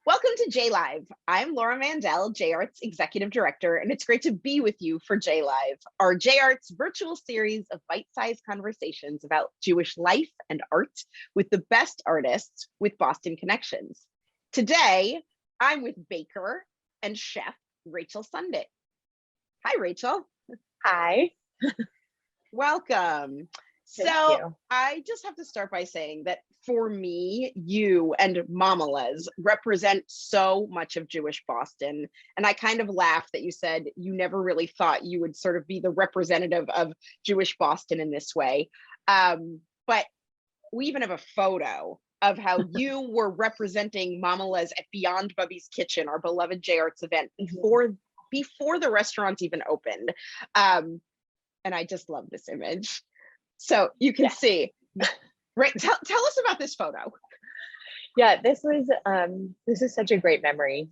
Welcome to JLive. I'm Laura Mandel, JArts Executive Director, and it's great to be with you for JLive, our JArts virtual series of bite-sized conversations about Jewish life and art with the best artists with Boston connections. Today, I'm with baker and chef Rachel Sundet. Hi, Rachel. Hi. Welcome. Thank So you. I just have to start by saying that for me, you and Mamaleh represent so much of Jewish Boston. And I kind of laughed that you said you never really thought you would sort of be the representative of Jewish Boston in this way. But we even have a photo of how you were representing Mamaleh at Beyond Babis Kitchen, our beloved JArts event, before the restaurant even opened. And I just love this image. So you can see, right? Tell us about this photo. Yeah, this is such a great memory.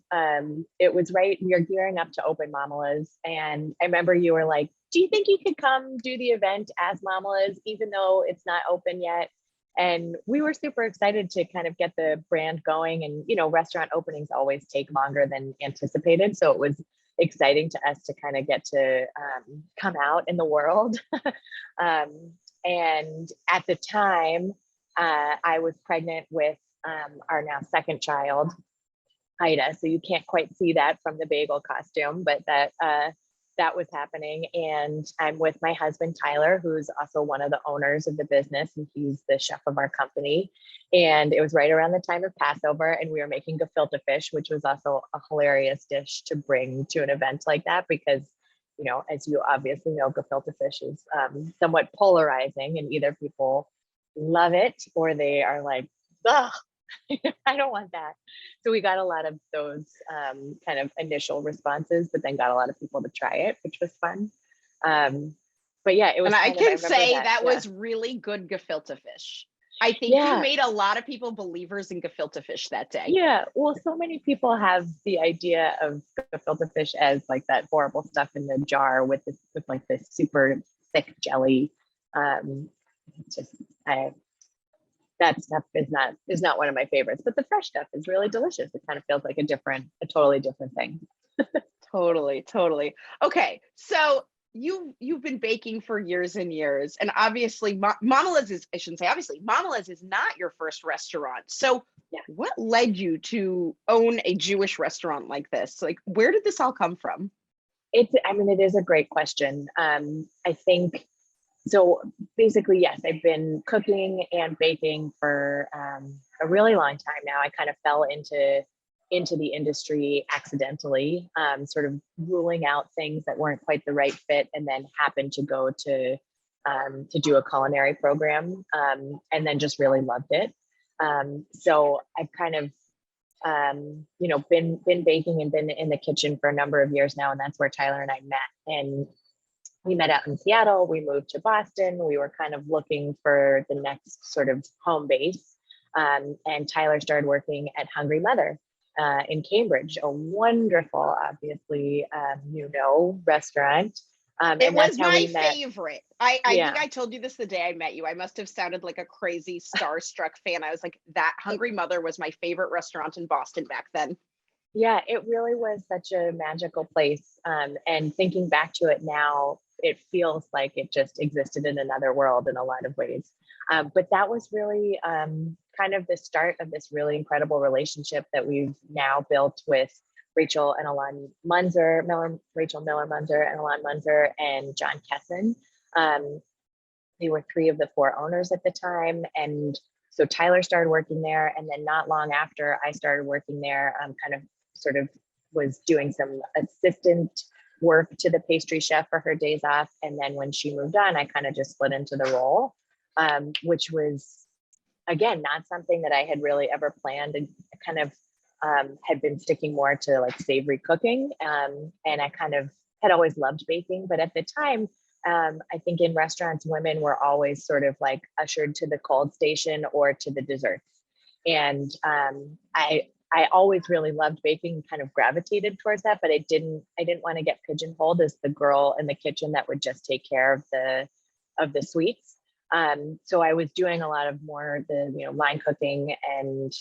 It was right, we were gearing up to open Mamaleh's, and I remember you were like, do you think you could come do the event as Mamaleh's, even though it's not open yet? And we were super excited to kind of get the brand going. And, you know, restaurant openings always take longer than anticipated. So it was exciting to us to kind of get to come out in the world. And at the time, I was pregnant with our now second child, Ida. So you can't quite see that from the bagel costume, but that was happening. And I'm with my husband, Tyler, who's also one of the owners of the business, and he's the chef of our company. And it was right around the time of Passover, and we were making gefilte fish, which was also a hilarious dish to bring to an event like that, because, you know, as you obviously know, gefilte fish is somewhat polarizing, and either people love it or they are like, ugh, I don't want that. So we got a lot of those kind of initial responses, but then got a lot of people to try it, which was fun. But yeah, it was. And I can say that yeah. was really good gefilte fish. I think you made a lot of people believers in gefilte fish that day. Yeah, well, so many people have the idea of gefilte fish as like that horrible stuff in the jar with like this super thick jelly. That stuff is not one of my favorites, but the fresh stuff is really delicious. It kind of feels like a totally different thing. Totally. Okay, so you've been baking for years and years, and obviously Mamaleh is, I shouldn't say obviously, Mamaleh is not your first restaurant. So what led you to own a Jewish restaurant like this? Like, where did this all come from? It is a great question. I think so. Basically, yes, I've been cooking and baking for a really long time now. I kind of fell into the industry accidentally, sort of ruling out things that weren't quite the right fit, and then happened to go to do a culinary program, and then just really loved it. So I've kind of been baking and been in the kitchen for a number of years now, and that's where Tyler and I met. And we met out in Seattle. We moved to Boston. We were kind of looking for the next sort of home base, and Tyler started working at Hungry Mother in Cambridge, a wonderful, obviously, restaurant. It was my favorite. I Yeah. think I told you this the day I met you. I must have sounded like a crazy starstruck fan. I was like, that Hungry Mother was my favorite restaurant in Boston back then. Yeah, it really was such a magical place. And thinking back to it now, it feels like it just existed in another world in a lot of ways. But that was really kind of the start of this really incredible relationship that we've now built with Rachel Miller Munzer and Alon Munzer and John Kesson. They were 3 of the 4 owners at the time. And so Tyler started working there. And then not long after I started working there, kind of sort of was doing some assistant work to the pastry chef for her days off. And then when she moved on, I kind of just split into the role, which was, again, not something that I had really ever planned, and kind of had been sticking more to like savory cooking. And I kind of had always loved baking, but at the time, I think in restaurants, women were always sort of like ushered to the cold station or to the desserts. And I always really loved baking, kind of gravitated towards that, but I didn't want to get pigeonholed as the girl in the kitchen that would just take care of the sweets. So I was doing a lot of more the line cooking and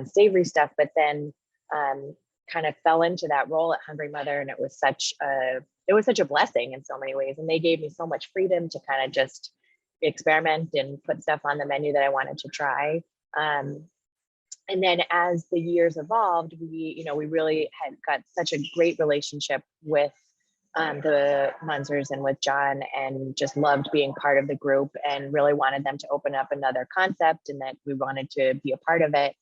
savory stuff, but then kind of fell into that role at Hungry Mother, and it was such a blessing in so many ways. And they gave me so much freedom to kind of just experiment and put stuff on the menu that I wanted to try. And then as the years evolved, we really had got such a great relationship with the Munzers and with John, and just loved being part of the group and really wanted them to open up another concept, and that we wanted to be a part of it.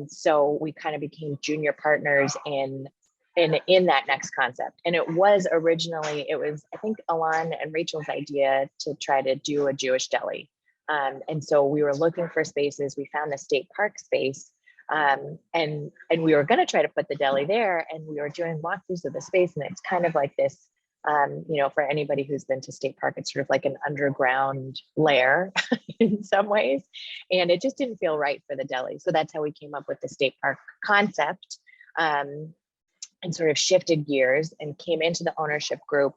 So we kind of became junior partners in that next concept. And it was I think Alon and Rachel's idea to try to do a Jewish deli. And so we were looking for spaces. We found the state park space, and we were going to try to put the deli there. And we were doing walkthroughs of the space, and it's kind of like this. For anybody who's been to State Park, it's sort of like an underground lair in some ways, and it just didn't feel right for the deli. So that's how we came up with the State Park concept, and sort of shifted gears and came into the ownership group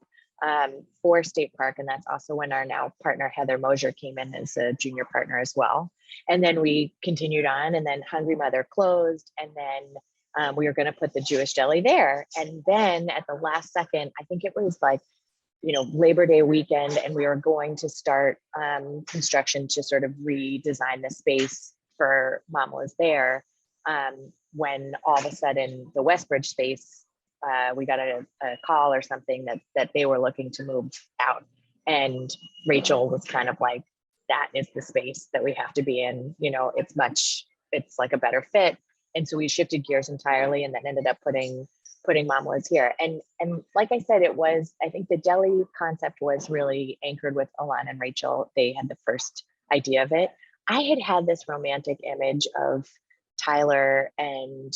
for State Park. And that's also when our now partner, Heather Mosier, came in as a junior partner as well. And then we continued on, and then Hungry Mother closed, and then we were going to put the Jewish deli there. And then at the last second, I think it was like, Labor Day weekend, and we were going to start construction to sort of redesign the space for Mamaleh's there. When all of a sudden the Westbridge space, we got a call or something that they were looking to move out. And Rachel was kind of like, that is the space that we have to be in. It's like a better fit. And so we shifted gears entirely, and then ended up putting Mamaleh's here. And like I said, I think the deli concept was really anchored with Alon and Rachel. They had the first idea of it. I had this romantic image of Tyler and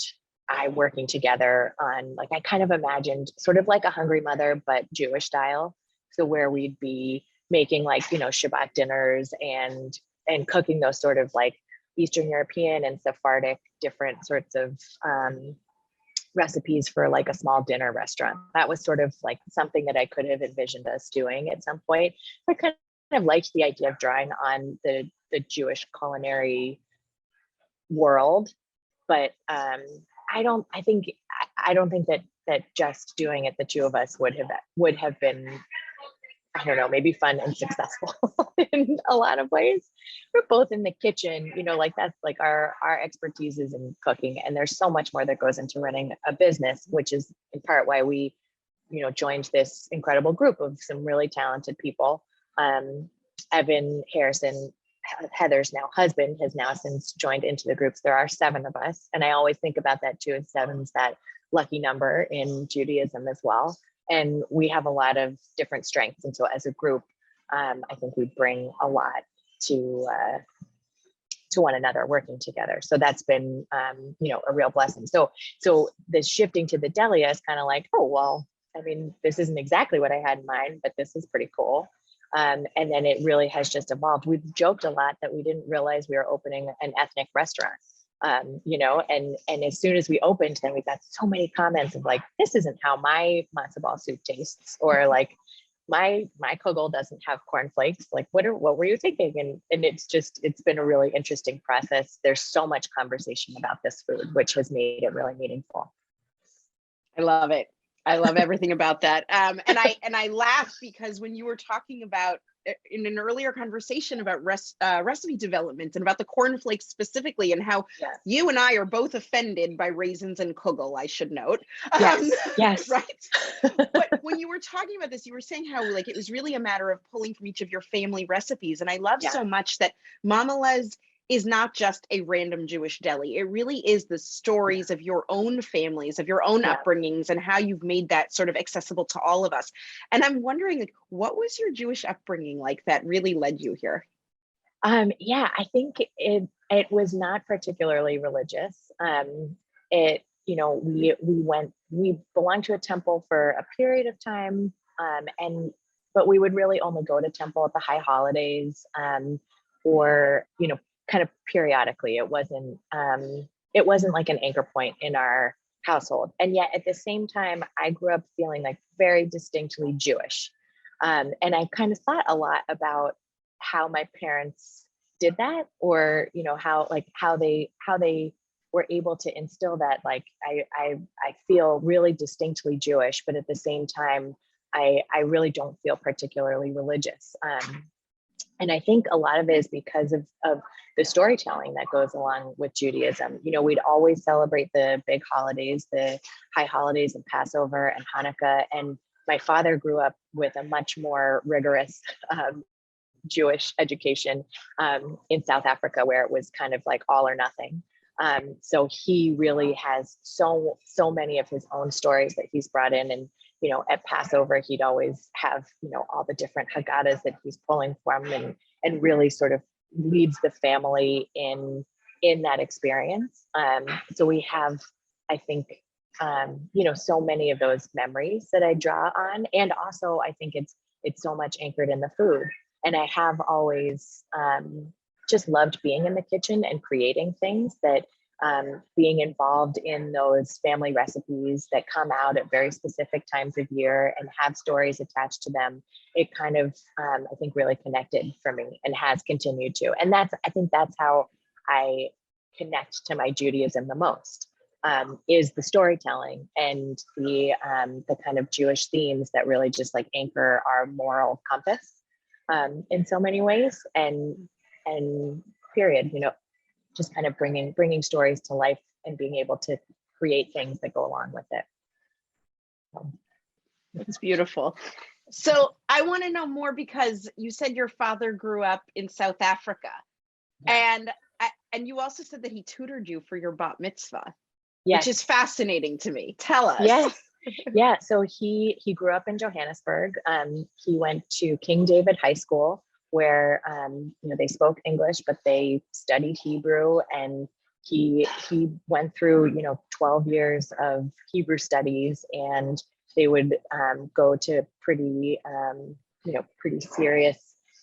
I working together on, like, I kind of imagined sort of like a Hungry Mother, but Jewish style. So where we'd be making Shabbat dinners and cooking those sort of like Eastern European and Sephardic different sorts of recipes for like a small dinner restaurant. That was sort of like something that I could have envisioned us doing at some point. I kind of liked the idea of drawing on the Jewish culinary world, but I don't think that just doing it, the two of us would have been, I don't know, maybe fun and successful in a lot of ways. We're both in the kitchen, like that's like our expertise is in cooking, and there's so much more that goes into running a business, which is in part why we, joined this incredible group of some really talented people. Evan Harrison, Heather's now husband, has now since joined into the groups. There are 7 of us, and I always think about that too, and 7's that lucky number in Judaism as well. And we have a lot of different strengths. And so as a group, I think we bring a lot to one another working together. So that's been, a real blessing. So the shifting to the deli is kind of like, oh, well, I mean, this isn't exactly what I had in mind, but this is pretty cool. And then it really has just evolved. We've joked a lot that we didn't realize we were opening an ethnic restaurant. And as soon as we opened, then we got so many comments of like, this isn't how my matzo ball soup tastes, or like my kugel doesn't have cornflakes. Like, what were you thinking? And it's been a really interesting process. There's so much conversation about this food, which has made it really meaningful. I love it. I love everything about that. And I laugh because when you were talking about in an earlier conversation about recipe development and about the cornflakes specifically, and how you and I are both offended by raisins and kugel, I should note. Yes. Right. But when you were talking about this, you were saying how like it was really a matter of pulling from each of your family recipes. And I love so much that Mamaleh's is not just a random Jewish deli. It really is the stories of your own families, of your own upbringings, and how you've made that sort of accessible to all of us. And I'm wondering, like, what was your Jewish upbringing like that really led you here? I think it was not particularly religious. We belonged to a temple for a period of time, but we would really only go to temple at the high holidays, or kind of periodically. It wasn't like an anchor point in our household. And yet at the same time, I grew up feeling like very distinctly Jewish. And I kind of thought a lot about how my parents did that, or how they we're able to instill that, like, I feel really distinctly Jewish, but at the same time, I really don't feel particularly religious. And I think a lot of it is because of the storytelling that goes along with Judaism. You know, we'd always celebrate the big holidays, the high holidays of Passover and Hanukkah. And my father grew up with a much more rigorous Jewish education in South Africa, where it was kind of like all or nothing. So he really has so many of his own stories that he's brought in. And, you know, at Passover, he'd always have, you know, all the different Haggadahs that he's pulling from, and really sort of leads the family in that experience. So we have, I think, you know, so many of those memories that I draw on. And also I think it's so much anchored in the food. And I have always just loved being in the kitchen and creating things, that being involved in those family recipes that come out at very specific times of year and have stories attached to them. It kind of, I think, really connected for me and has continued to. And I think that's how I connect to my Judaism the most, is the storytelling and the kind of Jewish themes that really just like anchor our moral compass in so many ways. And period, you know, just kind of bringing stories to life and being able to create things that go along with it. It's beautiful. So I want to know more, because you said your father grew up in South Africa, and you also said that he tutored you for your bat mitzvah, yes. Which is fascinating to me. Tell us. Yes. Yeah. So he grew up in Johannesburg. He went to King David High School, where you know, they spoke English, but they studied Hebrew, and he went through, you know, 12 years of Hebrew studies, and they would go to pretty you know, pretty serious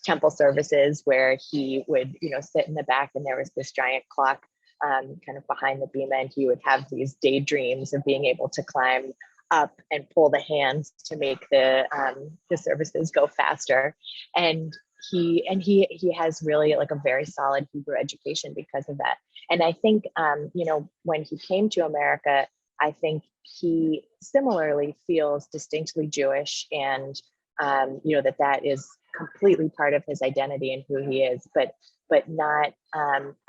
temple services where he would, you know, sit in the back, and there was this giant clock kind of behind the bema, and he would have these daydreams of being able to climb up and pull the hands to make the services go faster. And he has really like a very solid Hebrew education because of that. And I think, you know, when he came to America, I think he similarly feels distinctly Jewish, and, you know, that is completely part of his identity and who he is, but not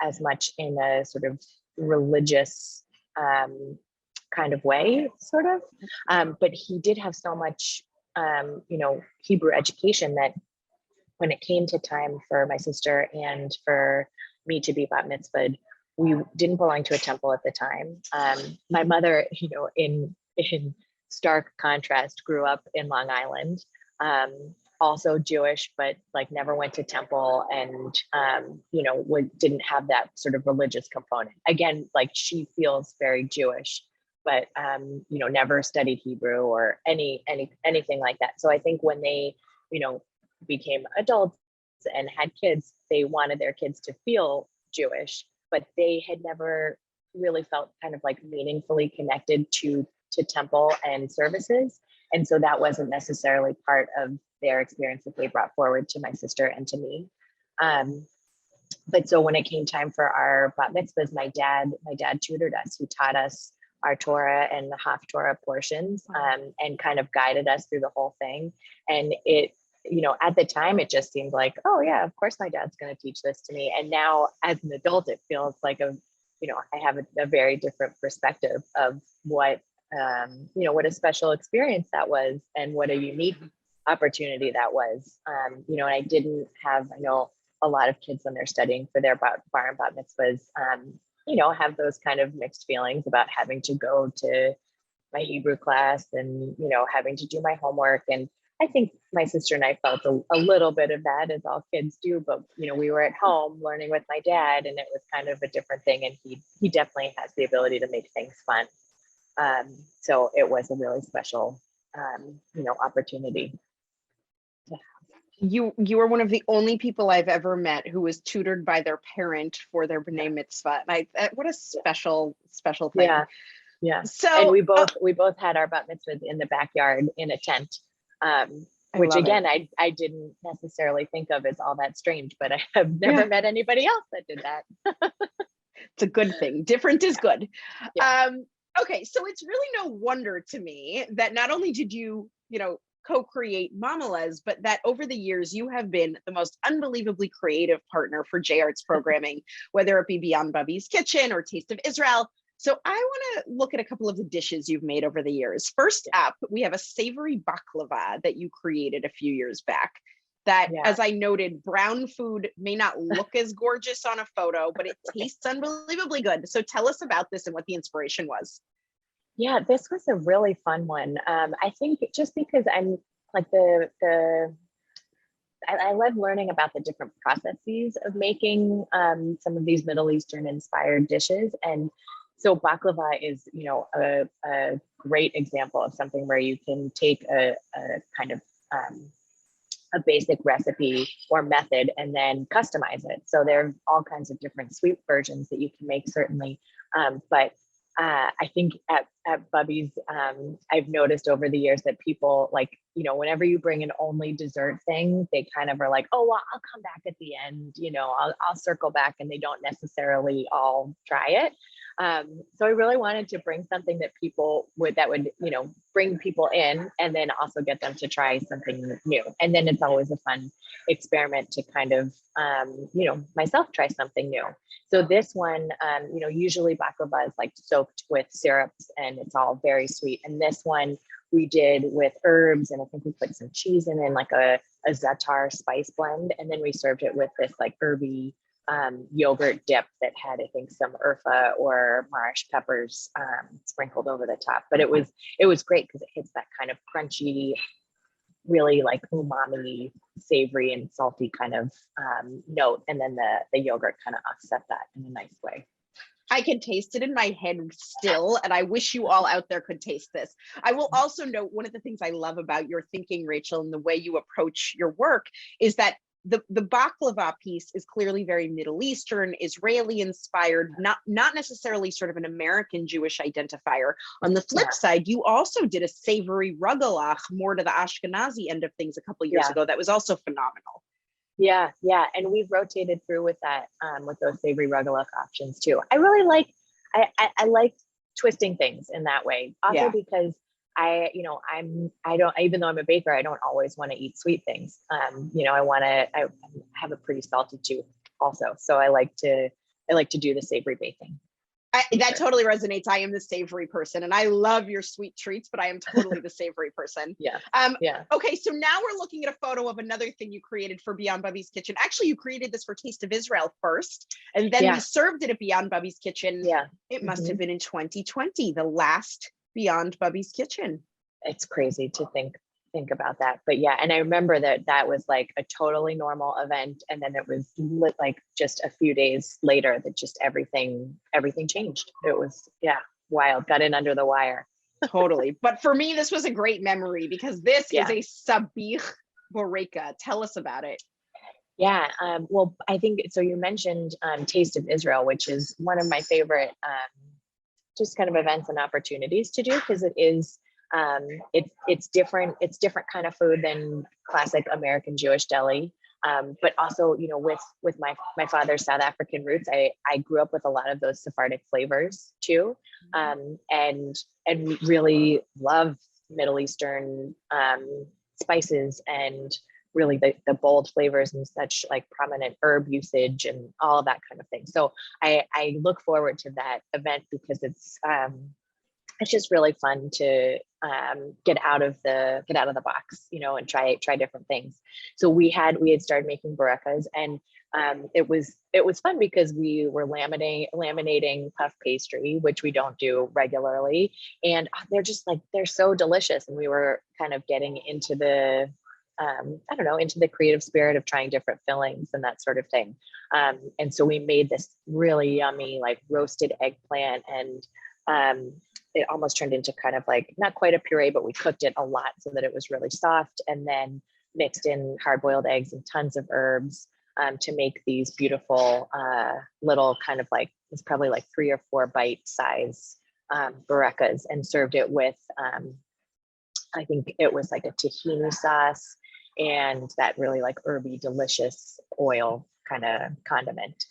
as much in a sort of religious kind of way, sort of. But he did have so much, you know, Hebrew education that when it came to time for my sister and for me to be bat mitzvahed, we didn't belong to a temple at the time. My mother, you know, in stark contrast, grew up in Long Island, also Jewish, but like never went to temple, and you know, didn't have that sort of religious component. Again, like she feels very Jewish, but you know, never studied Hebrew or anything like that. So I think when they, you know, became adults and had kids, they wanted their kids to feel Jewish, but they had never really felt kind of like meaningfully connected to temple and services. And so that wasn't necessarily part of their experience that they brought forward to my sister and to me. But so when it came time for our bat mitzvahs, my dad tutored us. He taught us our Torah and the Haftorah portions, and kind of guided us through the whole thing. And it, you know, at the time, it just seemed like, oh yeah, of course my dad's going to teach this to me. And now as an adult, it feels like you know, I have a very different perspective of what, you know, what a special experience that was, and what a unique opportunity that was. You know, and I know a lot of kids when they're studying for their bar and bat mitzvahs, you know, have those kind of mixed feelings about having to go to my Hebrew class and, you know, having to do my homework. And I think my sister and I felt a little bit of that, as all kids do, but, you know, we were at home learning with my dad, and it was kind of a different thing. And he definitely has the ability to make things fun. So it was a really special, you know, opportunity. You were one of the only people I've ever met who was tutored by their parent for their b'nai mitzvah. And what a special thing. Yeah. So and we both had our bat mitzvahs in the backyard in a tent, which again, I didn't necessarily think of as all that strange, but I have never met anybody else that did that. It's a good thing. Different is good. Yeah. Okay, so it's really no wonder to me that not only did you, co-create Mamaleh's, but that over the years you have been the most unbelievably creative partner for J Arts programming, whether it be Beyond Babis Kitchen or Taste of Israel. So I want to look at a couple of the dishes you've made over the years. First up, we have a savory baklava that you created a few years back. That, Yeah. as I noted, brown food may not look as gorgeous on a photo, but it tastes unbelievably good. So tell us about this and what the inspiration was. Yeah, this was a really fun one. I think just because I'm like I love learning about the different processes of making some of these Middle Eastern inspired dishes. And so baklava is, a great example of something where you can take a kind of a basic recipe or method and then customize it. So there are all kinds of different sweet versions that you can make, certainly. But I think at Babis, I've noticed over the years that people like, whenever you bring an only dessert thing, they kind of are like, oh, well, I'll come back at the end, I'll circle back, and they don't necessarily all try it. So I really wanted to bring something that would bring people in and then also get them to try something new. And then it's always a fun experiment to kind of, myself try something new. So this one, usually baklava is like soaked with syrups and it's all very sweet. And this one we did with herbs, and I think we put some cheese in like a za'atar spice blend. And then we served it with this like herby yogurt dip that had, I think, some urfa or marish peppers sprinkled over the top. But it was great because it hits that kind of crunchy, really like umami, savory and salty kind of note. And then the yogurt kind of offset that in a nice way. I can taste it in my head still, and I wish you all out there could taste this. I will also note one of the things I love about your thinking, Rachel, and the way you approach your work is that the baklava piece is clearly very Middle Eastern, Israeli inspired, not necessarily sort of an American Jewish identifier. On the flip side, you also did a savory rugelach, more to the Ashkenazi end of things a couple years ago. That was also phenomenal. Yeah. And we've rotated through with that, with those savory rugelach options too. I really I like twisting things in that way. Also because I don't, even though I'm a baker, I don't always want to eat sweet things. I have a pretty salty tooth also. So I like to do the savory baking. That totally resonates. I am the savory person and I love your sweet treats, but I am totally the savory person. Yeah. Okay. So now we're looking at a photo of another thing you created for Beyond Babis Kitchen. Actually, you created this for Taste of Israel first, and then we served it at Beyond Babis Kitchen. Yeah. It must have been in 2020, the last Beyond Babis Kitchen. It's crazy to think about that, but yeah. And I remember that was like a totally normal event, and then it was like just a few days later that just everything changed. It was wild. Got in under the wire. Totally. But for me, this was a great memory because this is a sabich boreka. Tell us about it. Yeah. Well, I think so. You mentioned Taste of Israel, which is one of my favorite just kind of events and opportunities to do, because it is it's different kind of food than classic American Jewish deli, but also with my father's South African roots, I grew up with a lot of those Sephardic flavors too, and really love Middle Eastern spices and really the bold flavors and such, like prominent herb usage and all of that kind of thing. So I look forward to that event because it's just really fun to get out of the box, and try different things. So we had started making barekas, and it was fun because we were laminating puff pastry, which we don't do regularly, and they're so delicious. And we were kind of getting into the into the creative spirit of trying different fillings and that sort of thing. And so we made this really yummy, like roasted eggplant, and it almost turned into kind of like, not quite a puree, but we cooked it a lot so that it was really soft, and then mixed in hard-boiled eggs and tons of herbs to make these beautiful little kind of like, it's probably like 3 or 4 bite size barekas, and served it with, I think it was like a tahini sauce and that really like herby, delicious oil kind of condiment.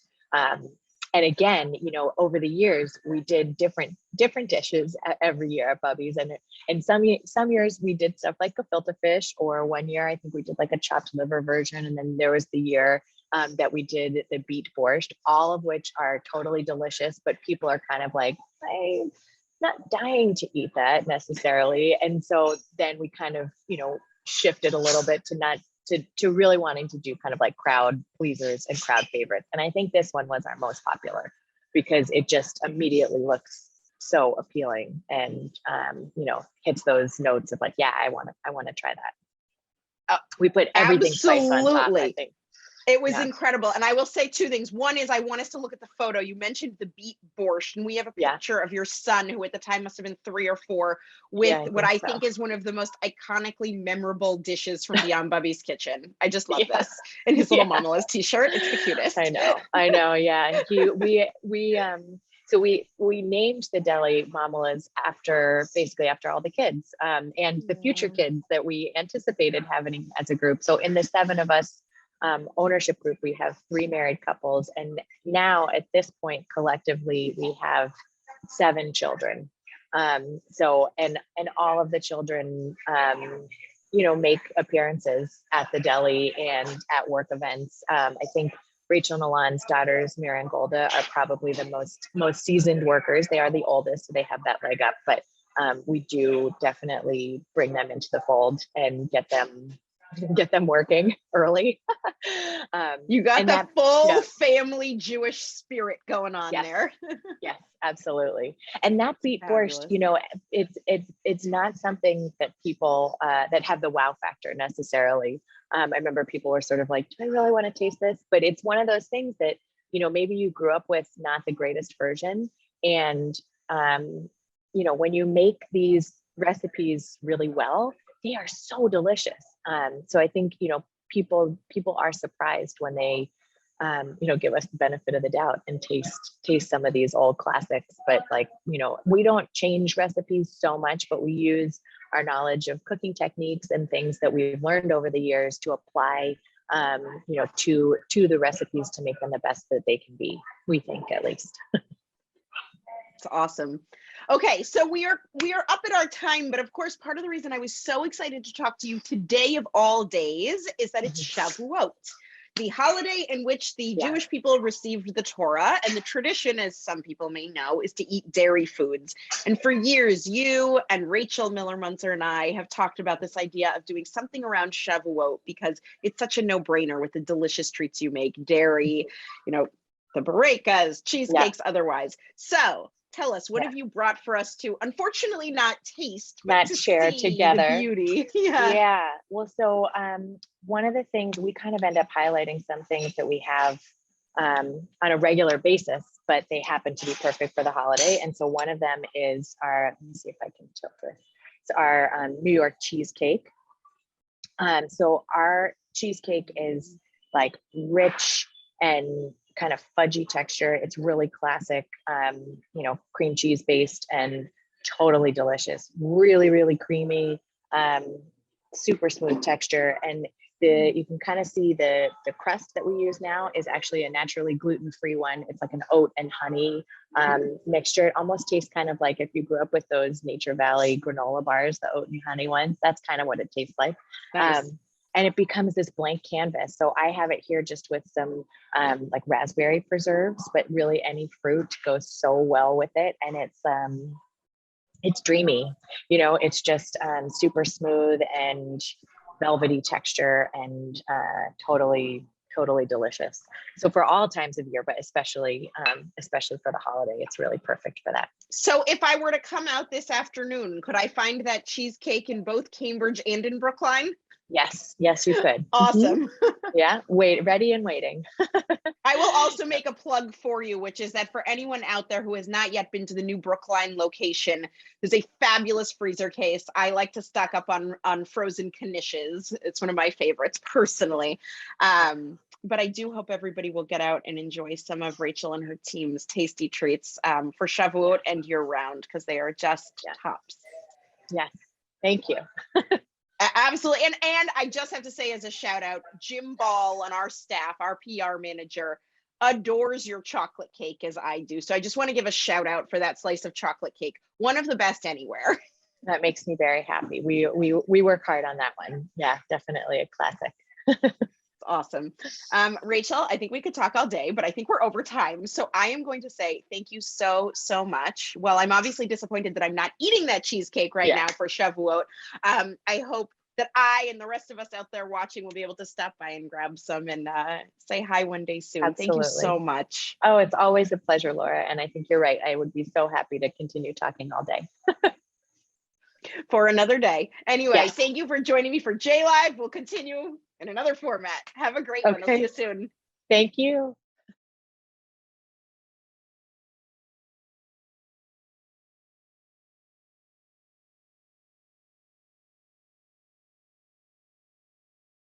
And again, over the years, we did different dishes every year at Babis. And some years we did stuff like gefilte fish, or one year I think we did like a chopped liver version. And then there was the year that we did the beet borscht, all of which are totally delicious, but people are kind of like, I'm not dying to eat that necessarily. And so then we kind of, shifted a little bit to not to really wanting to do kind of like crowd pleasers and crowd favorites. And I think this one was our most popular because it just immediately looks so appealing and, hits those notes of like, yeah, I want to try that. We put everything spiced on top, I think. It was incredible. And I will say two things. One is I want us to look at the photo. You mentioned the beet borscht, and we have a picture of your son, who at the time must have been 3 or 4, with what I think is one of the most iconically memorable dishes from Beyond Bubby's kitchen. I just love this. And his little Mamaleh t-shirt. It's the cutest. I know. Yeah. So we named the deli Mamaleh's after all the kids and the future kids that we anticipated having as a group. So in the 7 of us, ownership group, we have 3 married couples, and now at this point collectively we have 7 children. So and all of the children make appearances at the deli and at work events. I think Rachel and Alon's daughters, Mira and Golda, are probably the most seasoned workers. They are the oldest, so they have that leg up, but we do definitely bring them into the fold and get them working early. You got the full family Jewish spirit going on there. Yes, absolutely. And that beet borscht, it's not something that people that have the wow factor necessarily. I remember people were sort of like, do I really want to taste this? But it's one of those things that, maybe you grew up with not the greatest version. And, when you make these recipes really well, they are so delicious. So I think, people are surprised when they, give us the benefit of the doubt and taste some of these old classics. But we don't change recipes so much, but we use our knowledge of cooking techniques and things that we've learned over the years to apply, to the recipes to make them the best that they can be, we think, at least. It's awesome. Okay, so we are up at our time, but of course, part of the reason I was so excited to talk to you today of all days is that it's Shavuot, the holiday in which the Jewish people received the Torah, and the tradition, as some people may know, is to eat dairy foods. And for years, you and Rachel Miller-Munzer and I have talked about this idea of doing something around Shavuot because it's such a no-brainer with the delicious treats you make, dairy, the barekas, cheesecakes, otherwise. So tell us, what have you brought for us to, unfortunately, not taste, but to share together? The beauty. Yeah. Well, so one of the things we kind of end up highlighting some things that we have on a regular basis, but they happen to be perfect for the holiday. And so one of them is our, let me see if I can tilt this. It's our New York cheesecake. So our cheesecake is like rich and kind of fudgy texture. It's really classic, cream cheese based and totally delicious. Really, really creamy, super smooth texture. And you can kind of see the crust that we use now is actually a naturally gluten-free one. It's like an oat and honey mixture. It almost tastes kind of like if you grew up with those Nature Valley granola bars, the oat and honey ones. That's kind of what it tastes like. Nice. And it becomes this blank canvas. So I have it here just with some like raspberry preserves, but really any fruit goes so well with it. And it's dreamy, it's just super smooth and velvety texture and totally delicious. So for all times of year, but especially for the holiday, it's really perfect for that. So if I were to come out this afternoon, could I find that cheesecake in both Cambridge and in Brookline? Yes, you could. Awesome. Yeah, ready and waiting. I will also make a plug for you, which is that for anyone out there who has not yet been to the new Brookline location, there's a fabulous freezer case. I like to stock up on frozen knishes. It's one of my favorites personally. But I do hope everybody will get out and enjoy some of Rachel and her team's tasty treats for Shavuot and year round, because they are just tops. Yes, thank you. Absolutely. And I just have to say, as a shout out, Jim Ball on our staff, our PR manager, adores your chocolate cake as I do. So I just want to give a shout out for that slice of chocolate cake. One of the best anywhere. That makes me very happy. We work hard on that one. Yeah, definitely a classic. Awesome. Rachel, I think we could talk all day, but I think we're over time. So I am going to say thank you so, so much. Well, I'm obviously disappointed that I'm not eating that cheesecake right now for Shavuot. I hope that I and the rest of us out there watching will be able to stop by and grab some and say hi one day soon. Absolutely. Thank you so much. Oh, it's always a pleasure, Laura. And I think you're right. I would be so happy to continue talking all day. For another day. Anyway, Thank you for joining me for JLive. We'll continue in another format. Have a great one. I'll see you soon. Thank you.